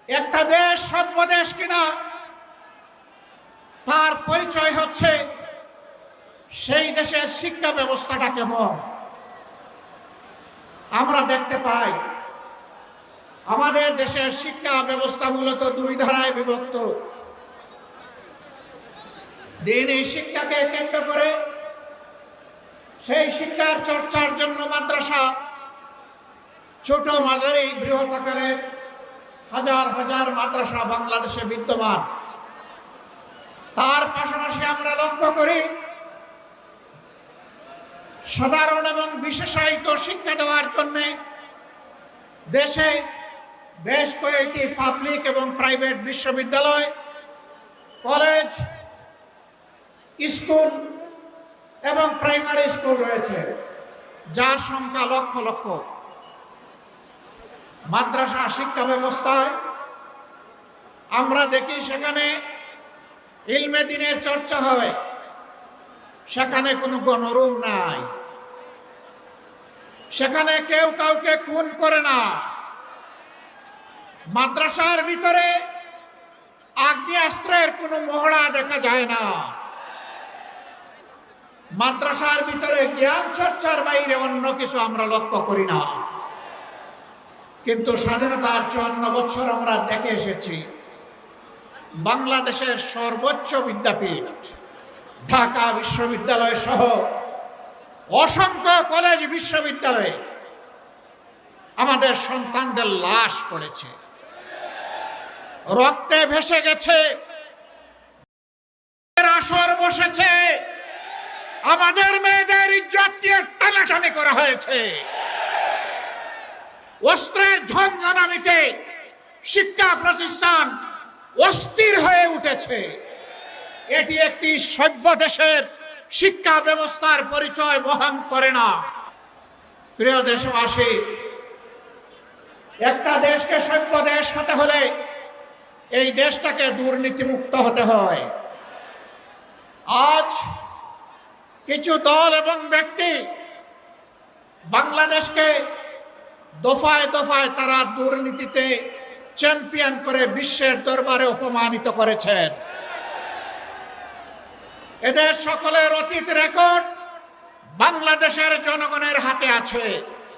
একটা দেশ সভ্য দেশ কিনা তার পরিচয় হচ্ছে সেই দেশের শিক্ষা ব্যবস্থাটা কেমন। আমরা দেখতে পাই আমাদের দেশের শিক্ষা ব্যবস্থা মূলত দুই ধারায় বিভক্ত। দ্বীনি শিক্ষাকে কেন্দ্র করে সেই শিক্ষার চর্চার জন্য মাদ্রাসা, ছোট মাঝারি বৃহৎ আকারের হাজার হাজার মাদ্রাসা বাংলাদেশে বিদ্যমান। তার পাশাপাশি আমরা লক্ষ্য করি সাধারণ এবং বিশেষায়িত শিক্ষা দেওয়ার জন্য দেশে বেশ কয়েকটি পাবলিক এবং প্রাইভেট বিশ্ববিদ্যালয়, কলেজ, স্কুল এবং প্রাইমারি স্কুল রয়েছে, যার সংখ্যা লক্ষ লক্ষ। মাদ্রাসা শিক্ষা ব্যবস্থায় আমরা দেখি সেখানে ইলমে দ্বীনের চর্চা হয়, সেখানে কোনো গণরুম নাই, সেখানে কেউ কাউকে খুন করে না। মাদ্রাসার ভিতরে আগ্নেয়াস্ত্রের কোনো মহড়া দেখা যায় না। মাদ্রাসার ভিতরে জ্ঞান চর্চার বাইরে অন্য কিছু আমরা লক্ষ্য করি না। কিন্তু স্বাধীনতার 54 বছর আমরা দেখে এসেছি বাংলাদেশের সর্বোচ্চ বিদ্যাপীঠ ঢাকা বিশ্ববিদ্যালয় সহ অসংখ্য কলেজ বিশ্ববিদ্যালয়ে আমাদের সন্তানদের লাশ পড়েছে, রক্তে ভেসে গেছে, আসর বসেছে, আমাদের মেয়েদের ইজ্জত দিয়ে টানাটানি করা হয়েছে। অস্ত্রের ঝঞ্ঝনানিতে শিক্ষা প্রতিষ্ঠান অস্থির হয়ে উঠেছে। এটি একটি সভ্য দেশের শিক্ষা ব্যবস্থার পরিচয় বহন করে না। প্রিয় দেশবাসী, একটা দেশকে সভ্য দেশ হতে হলে এই দেশটাকে দুর্নীতিমুক্ত হতে হয়। আজ কিছু দল এবং ব্যক্তি বাংলাদেশকে দফায় দফায় তারা দুর্নীতিতে চ্যাম্পিয়ন করে বিশ্বের দরবারে অপমানিত করেছেন। এদের সকলের অতীত রেকর্ড বাংলাদেশের জনগণের হাতে আছে।